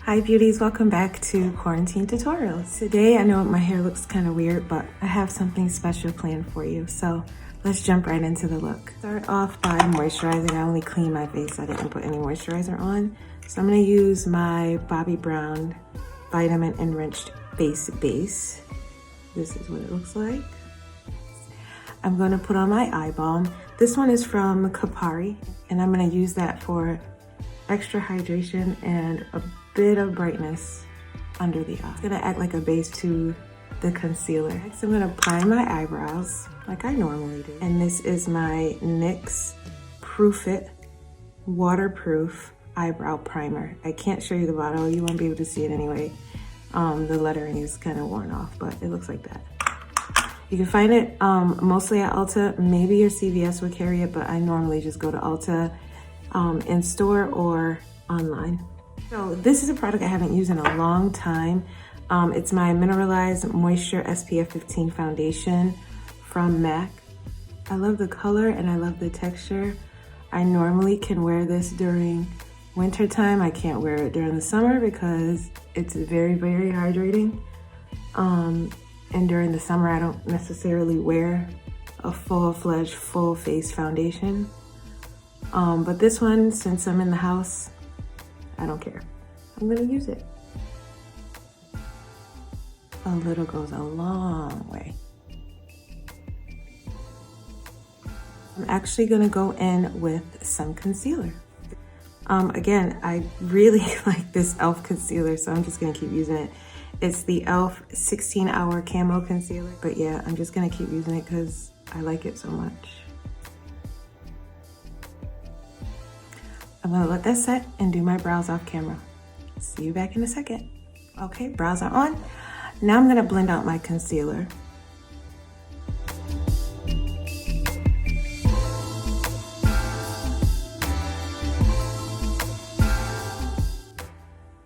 Hi beauties, welcome back to Quarantine Tutorials. Today, I know my hair looks kind of weird, but I have something special planned for you. So let's jump right into the look. Start off by moisturizing. I only cleaned my face. I didn't put any moisturizer on. So I'm gonna use my Bobbi Brown Vitamin Enriched Face Base. This is what it looks like. I'm gonna put on my eye balm. This one is from Kapari, and I'm gonna use that for extra hydration and a bit of brightness under the eye. It's gonna act like a base to the concealer. Next, I'm gonna prime my eyebrows like I normally do. And this is my NYX Proof It Waterproof Eyebrow Primer. I can't show you the bottle. You won't be able to see it anyway. The lettering is kind of worn off, but it looks like that. You can find it mostly at Ulta. Maybe your CVS would carry it, but I normally just go to Ulta in store or online. So this is a product I haven't used in a long time. It's my Mineralized Moisture SPF 15 foundation from MAC. I love the color and I love the texture. I normally can wear this during winter time. I can't wear it during the summer because it's very, very hydrating. And during the summer, I don't necessarily wear a full-fledged, full-face foundation. But this one, since I'm in the house, I don't care. I'm gonna use it. A little goes a long way. I'm actually gonna go in with some concealer. Again, I really like this e.l.f. concealer, so I'm just gonna keep using it. It's the e.l.f. 16-Hour Camo Concealer. But yeah, I'm just gonna keep using it because I like it so much. I'm gonna let that set and do my brows off camera. See you back in a second. Okay, brows are on. Now I'm gonna blend out my concealer.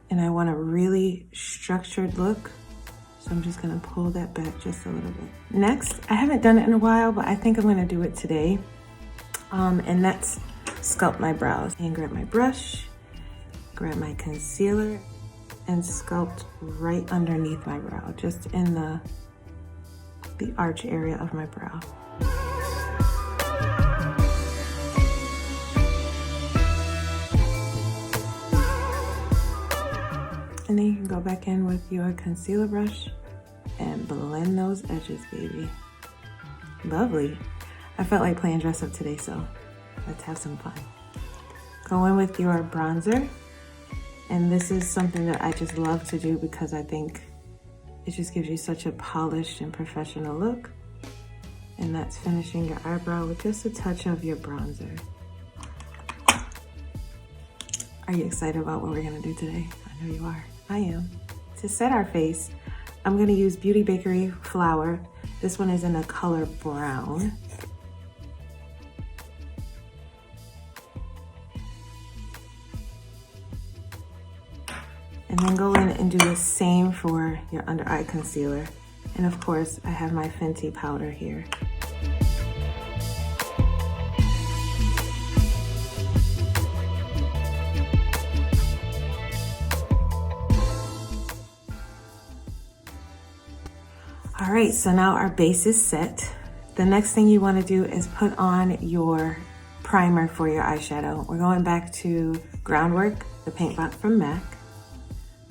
And I want a really structured look. So I'm just gonna pull that back just a little bit. Next, I haven't done it in a while, but I think I'm gonna do it today. And that's sculpt my brows. And grab my brush, grab my concealer, and sculpt right underneath my brow, just in the arch area of my brow. And then you can go back in with your concealer brush and blend those edges, baby. Lovely. I felt like playing dress up today, so let's have some fun. Go in with your bronzer. And this is something that I just love to do because I think it just gives you such a polished and professional look. And that's finishing your eyebrow with just a touch of your bronzer. Are you excited about what we're gonna do today? I know you are. I am. To set our face, I'm gonna use Beauty Bakery Flour. This one is in the color brown. And then go in and do the same for your under eye concealer. And of course, I have my Fenty powder here. All right, so now our base is set. The next thing you wanna do is put on your primer for your eyeshadow. We're going back to Groundwork, the paint pot from MAC.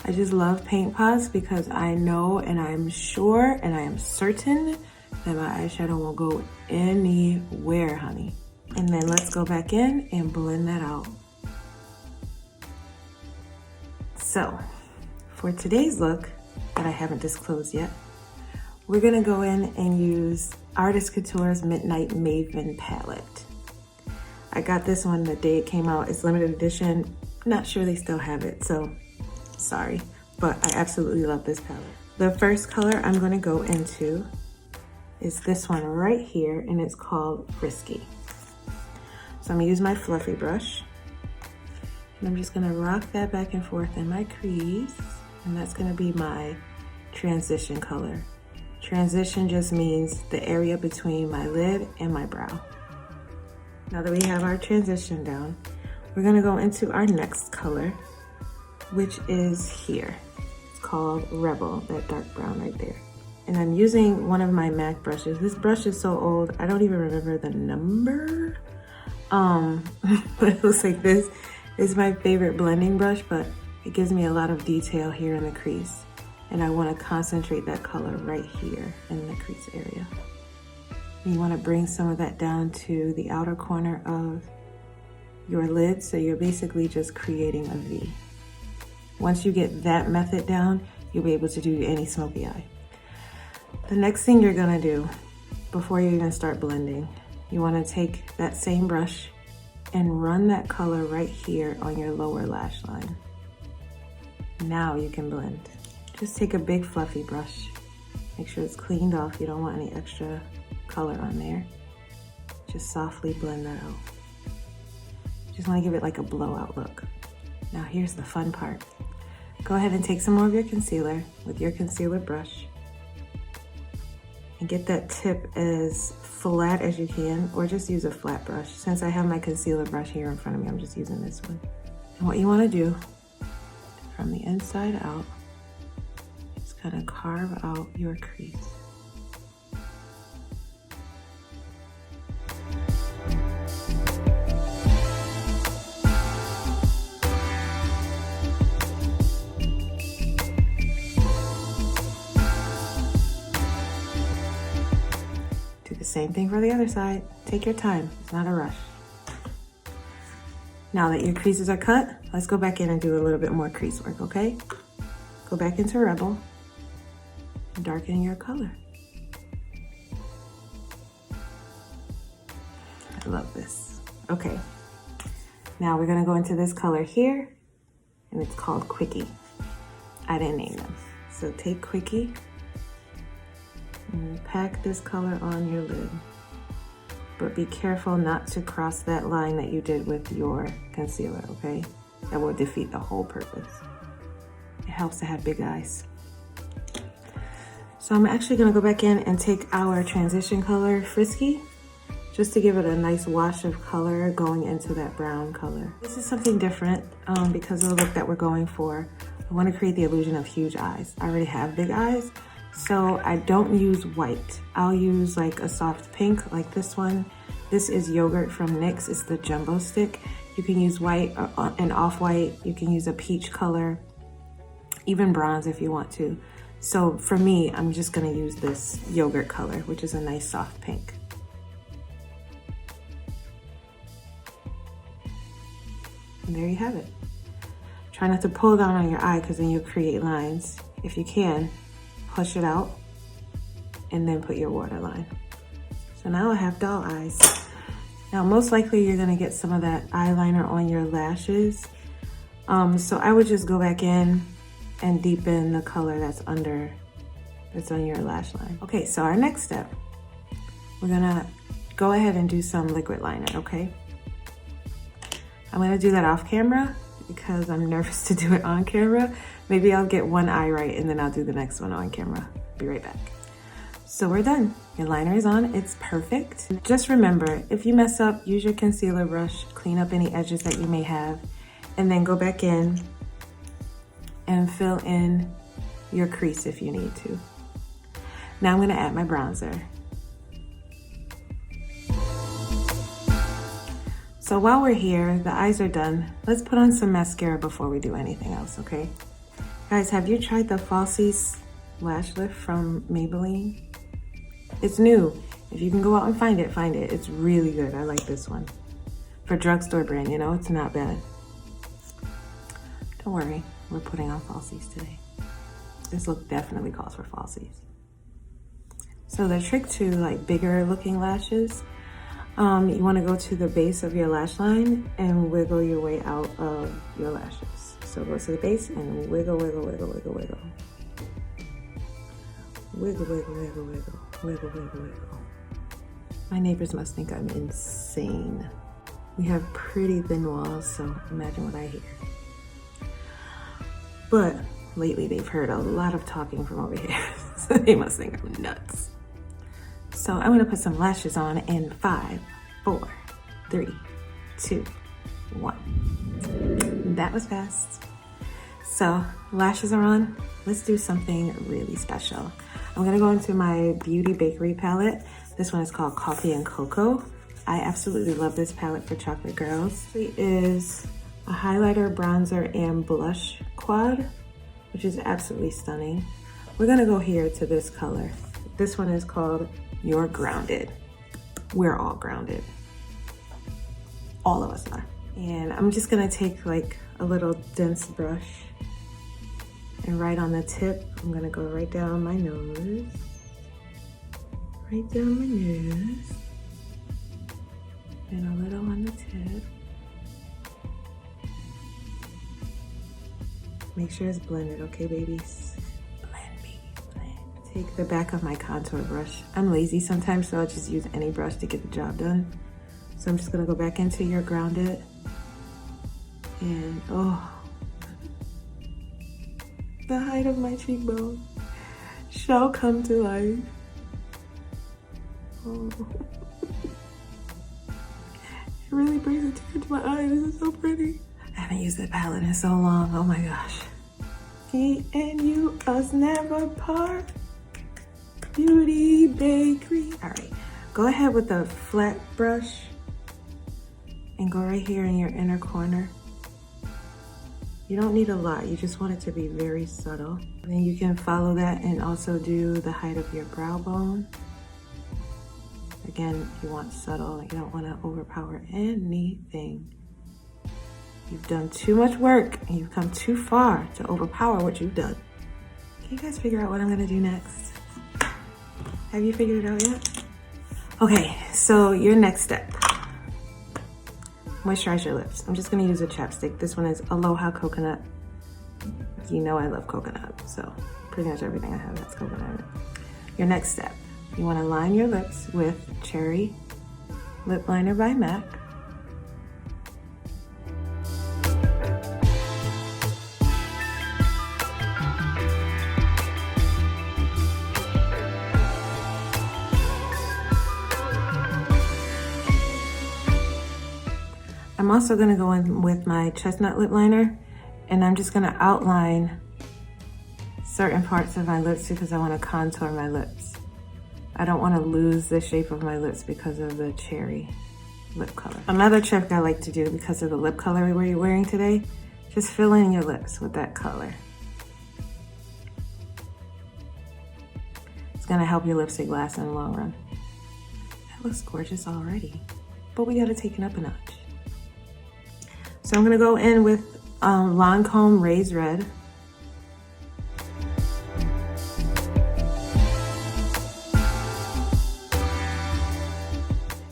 I just love paint pots because I know and I'm sure and I am certain that my eyeshadow won't go anywhere, honey. And then let's go back in and blend that out. So for today's look that I haven't disclosed yet, we're gonna go in and use Artist Couture's Midnight Maven palette. I got this one the day it came out. It's limited edition. Not sure they still have it, so sorry, but I absolutely love this palette. The first color I'm gonna go into is this one right here, and it's called Frisky. So I'm gonna use my fluffy brush, and I'm just gonna rock that back and forth in my crease, and that's gonna be my transition color. Transition just means the area between my lid and my brow. Now that we have our transition down, we're gonna go into our next color, which is here. It's called Rebel, that dark brown right there. And I'm using one of my MAC brushes. This brush is so old, I don't even remember the number. But it looks like this. It's my favorite blending brush, but it gives me a lot of detail here in the crease. And I want to concentrate that color right here in the crease area. And you want to bring some of that down to the outer corner of your lid, so you're basically just creating a V. Once you get that method down, you'll be able to do any smoky eye. The next thing you're gonna do before you even start blending, you want to take that same brush and run that color right here on your lower lash line. Now you can blend. Just take a big fluffy brush. Make sure it's cleaned off. You don't want any extra color on there. Just softly blend that out. Just want to give it like a blowout look. Now here's the fun part. Go ahead and take some more of your concealer with your concealer brush and get that tip as flat as you can, or just use a flat brush. Since I have my concealer brush here in front of me, I'm just using this one. And what you want to do from the inside out is kind of carve out your crease. Same thing for the other side. Take your time, it's not a rush. Now that your creases are cut, let's go back in and do a little bit more crease work, okay? Go back into Rebel and darken your color. I love this. Okay, now we're gonna go into this color here, and it's called Quickie. I didn't name them. So take Quickie and pack this color on your lid. But be careful not to cross that line that you did with your concealer, okay? That will defeat the whole purpose. It helps to have big eyes. So I'm actually gonna go back in and take our transition color, Frisky, just to give it a nice wash of color going into that brown color. This is something different because of the look that we're going for. I wanna create the illusion of huge eyes. I already have big eyes, so I don't use white. I'll use like a soft pink like this one. This is Yogurt from NYX. It's the jumbo stick. You can use white and off-white. You can use a peach color, even bronze if you want to. So for me, I'm just gonna use this yogurt color, which is a nice soft pink. And there you have it. Try not to pull down on your eye because then you'll create lines. If you can, push it out and then put your waterline. So now I have doll eyes. Now most likely you're gonna get some of that eyeliner on your lashes. So I would just go back in and deepen the color that's on your lash line. Okay, so our next step, we're gonna go ahead and do some liquid liner, okay? I'm gonna do that off camera because I'm nervous to do it on camera. Maybe I'll get one eye right and then I'll do the next one on camera. Be right back. So we're done. Your liner is on, it's perfect. Just remember, if you mess up, use your concealer brush, clean up any edges that you may have, and then go back in and fill in your crease if you need to. Now I'm gonna add my bronzer. So while we're here, the eyes are done. Let's put on some mascara before we do anything else, okay? Guys, have you tried the Falsies Lash Lift from Maybelline? It's new. If you can go out and find it, find it. It's really good. I like this one. For drugstore brand, you know, it's not bad. Don't worry, we're putting on falsies today. This look definitely calls for falsies. So the trick to like bigger looking lashes, you want to go to the base of your lash line and wiggle your way out of your lashes. So go to the base and wiggle, wiggle, wiggle, wiggle, wiggle. Wiggle, wiggle, wiggle, wiggle, wiggle, wiggle, wiggle. My neighbors must think I'm insane. We have pretty thin walls, so imagine what I hear. But lately they've heard a lot of talking from over here, so they must think I'm nuts. So I'm gonna put some lashes on in 5, 4, 3, 2, 1. That was fast. So lashes are on. Let's do something really special. I'm gonna go into my Beauty Bakery palette. This one is called Coffee and Cocoa. I absolutely love this palette for chocolate girls. It is a highlighter, bronzer, and blush quad, which is absolutely stunning. We're gonna go here to this color. This one is called You're Grounded. We're all grounded. All of us are. And I'm just gonna take like a little dense brush, and right on the tip, I'm gonna go right down my nose. Right down my nose. And a little on the tip. Make sure it's blended, okay, babies? Blend, baby, blend. Take the back of my contour brush. I'm lazy sometimes, so I'll just use any brush to get the job done. So I'm just gonna go back into You're Grounded. And oh, the height of my cheekbone shall come to life. Oh. It really brings a tear to my eye. This is so pretty. I haven't used that palette in so long. Oh my gosh. Me and you, us never part. Beauty Bakery. All right, go ahead with the flat brush and go right here in your inner corner. You don't need a lot, you just want it to be very subtle. And then you can follow that and also do the height of your brow bone. Again, you want subtle, you don't want to overpower anything. You've done too much work and you've come too far to overpower what you've done. Can you guys figure out what I'm gonna do next? Have you figured it out yet? Okay, so your next step. Moisturize your lips. I'm just gonna use a chapstick. This one is Aloha Coconut. You know I love coconut, so pretty much everything I have has coconut in it. Your next step, you wanna line your lips with Cherry Lip Liner by MAC. I'm also gonna go in with my Chestnut Lip Liner, and I'm just gonna outline certain parts of my lips because I wanna contour my lips. I don't wanna lose the shape of my lips because of the cherry lip color. Another trick I like to do because of the lip color you're wearing today, just fill in your lips with that color. It's gonna help your lipstick last in the long run. That looks gorgeous already, but we gotta take it up a notch. So I'm gonna go in with Lancome Raised Red.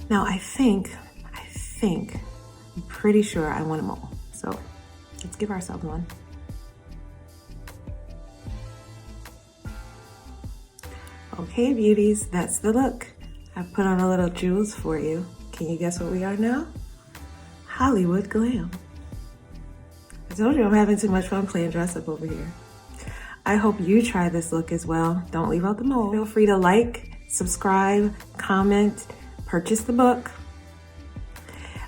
Now I think, I'm pretty sure I want them all. So let's give ourselves one. Okay, beauties, that's the look. I've put on a little jewels for you. Can you guess what we are now? Hollywood Glam. I told you I'm having too much fun playing dress up over here. I hope you try this look as well. Don't leave out the mold. Feel free to like, subscribe, comment, purchase the book.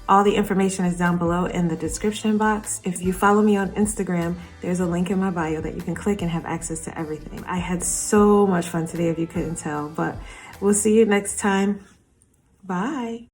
All the information is down below in the description box. If you follow me on Instagram, there's a link in my bio that you can click and have access to everything. I had so much fun today if you couldn't tell, but we'll see you next time. Bye.